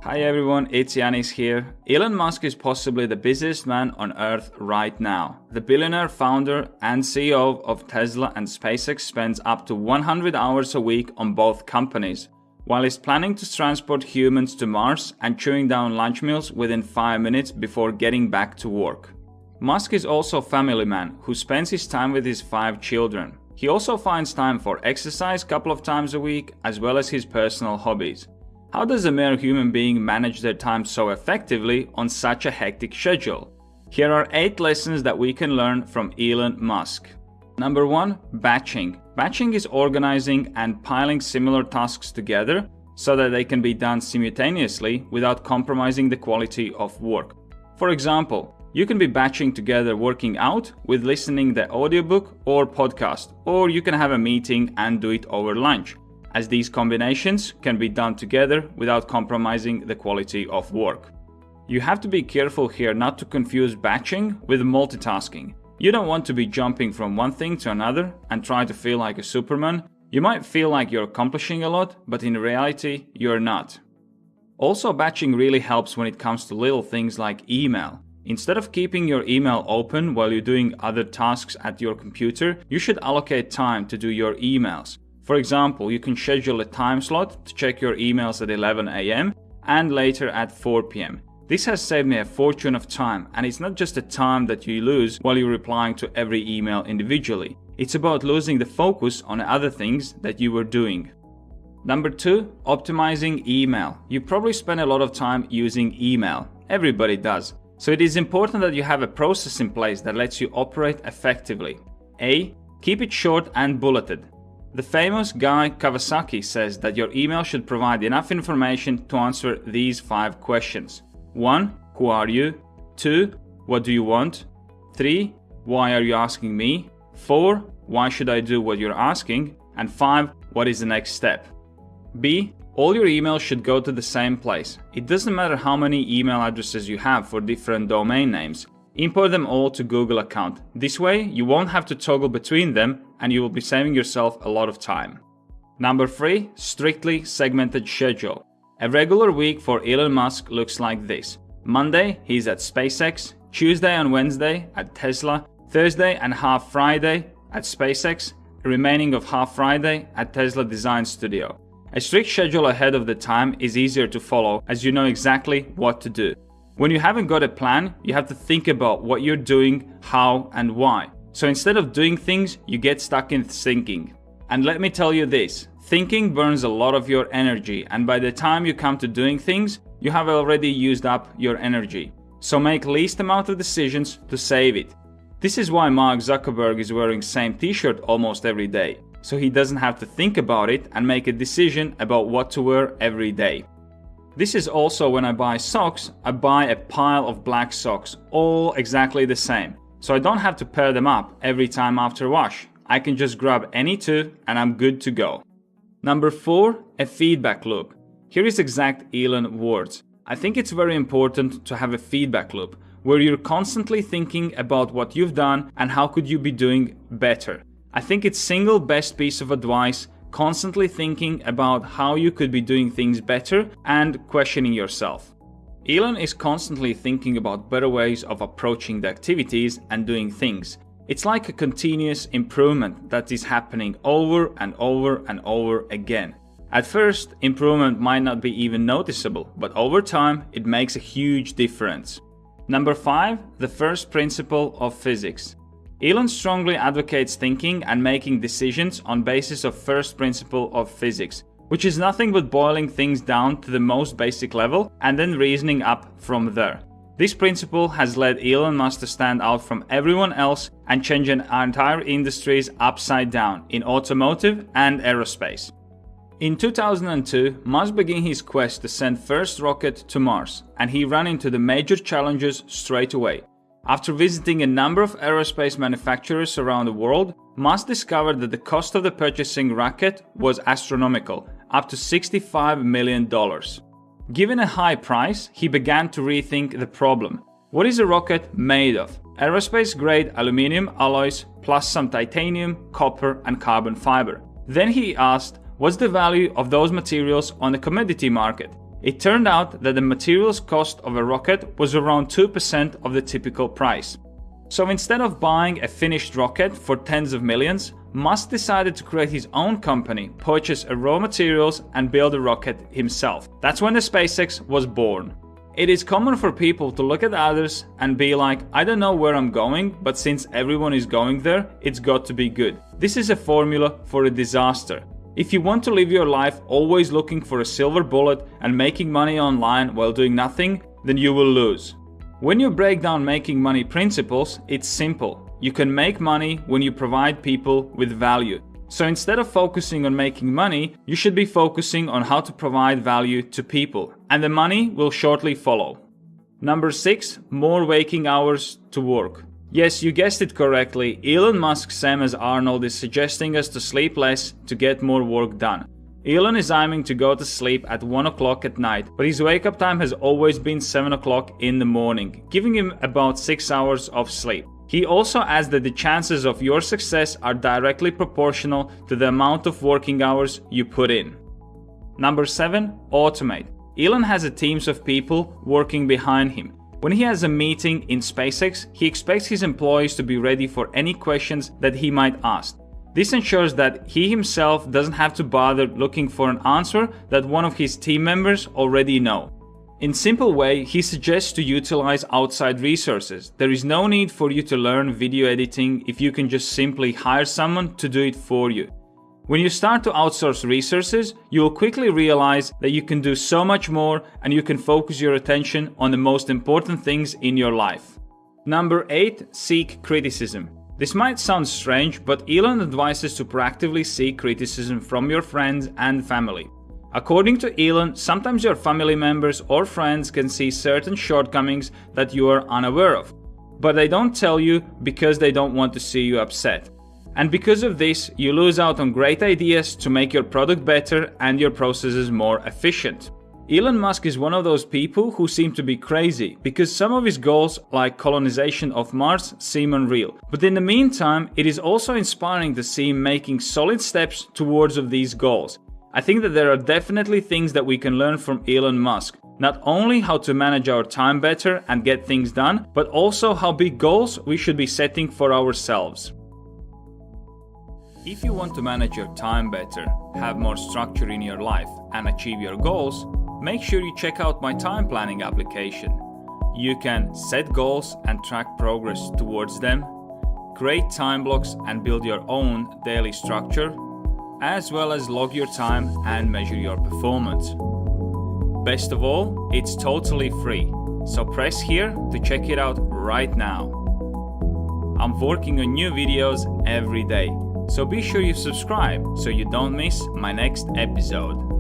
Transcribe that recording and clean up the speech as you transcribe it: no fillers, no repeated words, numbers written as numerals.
Hi everyone, it's Janis here. Elon Musk is possibly the busiest man on earth right now. The billionaire founder and CEO of Tesla and SpaceX spends up to 100 hours a week on both companies, while he's planning to transport humans to Mars and chewing down lunch meals within 5 minutes before getting back to work. Musk is also a family man who spends his time with his 5 children. He also finds time for exercise a couple of times a week, as well as his personal hobbies. How does a mere human being manage their time so effectively on such a hectic schedule? Here are 8 lessons that we can learn from Elon Musk. Number 1. Batching. Batching is organizing and piling similar tasks together so that they can be done simultaneously without compromising the quality of work. For example, you can be batching together working out with listening the audiobook or podcast, or you can have a meeting and do it over lunch, as these combinations can be done together without compromising the quality of work. You have to be careful here not to confuse batching with multitasking. You don't want to be jumping from one thing to another and try to feel like a Superman. You might feel like you're accomplishing a lot, but in reality, you're not. Also, batching really helps when it comes to little things like email. Instead of keeping your email open while you're doing other tasks at your computer, you should allocate time to do your emails. For example, you can schedule a time slot to check your emails at 11 a.m. and later at 4 p.m. This has saved me a fortune of time, and it's not just the time that you lose while you're replying to every email individually. It's about losing the focus on other things that you were doing. Number 2. Optimizing email. You probably spend a lot of time using email. Everybody does. So it is important that you have a process in place that lets you operate effectively. A. Keep it short and bulleted. The famous Guy Kawasaki says that your email should provide enough information to answer these 5 questions. 1. Who are you? 2. What do you want? 3. Why are you asking me? 4. Why should I do what you're asking? And 5. What is the next step? B. All your emails should go to the same place. It doesn't matter how many email addresses you have for different domain names. Import them all to Google account. This way, you won't have to toggle between them and you will be saving yourself a lot of time. Number 3. Strictly segmented schedule. A regular week for Elon Musk looks like this. Monday, he's at SpaceX. Tuesday and Wednesday at Tesla. Thursday and half Friday at SpaceX. Remaining of half Friday at Tesla Design Studio. A strict schedule ahead of the time is easier to follow as you know exactly what to do. When you haven't got a plan, you have to think about what you're doing, how and why. So instead of doing things, you get stuck in thinking. And let me tell you this, thinking burns a lot of your energy, and by the time you come to doing things, you have already used up your energy. So make least amount of decisions to save it. This is why Mark Zuckerberg is wearing same t-shirt almost every day, so he doesn't have to think about it and make a decision about what to wear every day. This is also when I buy socks, I buy a pile of black socks, all exactly the same. So I don't have to pair them up every time after wash. I can just grab any 2 and I'm good to go. Number 4. A feedback loop. Here is exact Elon words. I think it's very important to have a feedback loop where you're constantly thinking about what you've done and how could you be doing better. I think it's single best piece of advice, constantly thinking about how you could be doing things better and questioning yourself. Elon is constantly thinking about better ways of approaching the activities and doing things. It's like a continuous improvement that is happening over and over and over again. At first, improvement might not be even noticeable, but over time, it makes a huge difference. Number 5. The first principle of physics. Elon strongly advocates thinking and making decisions on basis of first principle of physics, which is nothing but boiling things down to the most basic level and then reasoning up from there. This principle has led Elon Musk to stand out from everyone else and change entire industries upside down in automotive and aerospace. In 2002, Musk began his quest to send first rocket to Mars, and he ran into the major challenges straight away. After visiting a number of aerospace manufacturers around the world, Musk discovered that the cost of the purchasing rocket was astronomical, up to $65 million. Given a high price, he began to rethink the problem. What is a rocket made of? Aerospace-grade aluminum alloys plus some titanium, copper and carbon fiber. Then he asked, what's the value of those materials on the commodity market? It turned out that the materials cost of a rocket was around 2% of the typical price. So instead of buying a finished rocket for tens of millions, Musk decided to create his own company, purchase raw materials and build a rocket himself. That's when the SpaceX was born. It is common for people to look at others and be like, I don't know where I'm going, but since everyone is going there, it's got to be good. This is a formula for a disaster. If you want to live your life always looking for a silver bullet and making money online while doing nothing, then you will lose. When you break down making money principles, it's simple. You can make money when you provide people with value. So instead of focusing on making money, you should be focusing on how to provide value to people, and the money will shortly follow. Number 6, more waking hours to work. Yes, you guessed it correctly. Elon Musk, same as Arnold, is suggesting us to sleep less to get more work done. Elon is aiming to go to sleep at 1 o'clock at night, but his wake-up time has always been 7 o'clock in the morning, giving him about 6 hours of sleep. He also adds that the chances of your success are directly proportional to the amount of working hours you put in. Number 7, automate. Elon has a teams of people working behind him. When he has a meeting in SpaceX, he expects his employees to be ready for any questions that he might ask. This ensures that he himself doesn't have to bother looking for an answer that one of his team members already know. In simple way, he suggests to utilize outside resources. There is no need for you to learn video editing if you can just simply hire someone to do it for you. When you start to outsource resources, you will quickly realize that you can do so much more and you can focus your attention on the most important things in your life. Number 8, seek criticism. This might sound strange, but Elon advises to proactively seek criticism from your friends and family. According to Elon, sometimes your family members or friends can see certain shortcomings that you are unaware of, but they don't tell you because they don't want to see you upset. And because of this, you lose out on great ideas to make your product better and your processes more efficient. Elon Musk is one of those people who seem to be crazy because some of his goals, like colonization of Mars, seem unreal. But in the meantime, it is also inspiring to see him making solid steps towards these goals. I think that there are definitely things that we can learn from Elon Musk. Not only how to manage our time better and get things done, but also how big goals we should be setting for ourselves. If you want to manage your time better, have more structure in your life, and achieve your goals, make sure you check out my time planning application. You can set goals and track progress towards them, create time blocks and build your own daily structure, as well as log your time and measure your performance. Best of all, it's totally free, so press here to check it out right now. I'm working on new videos every day, so be sure you subscribe so you don't miss my next episode.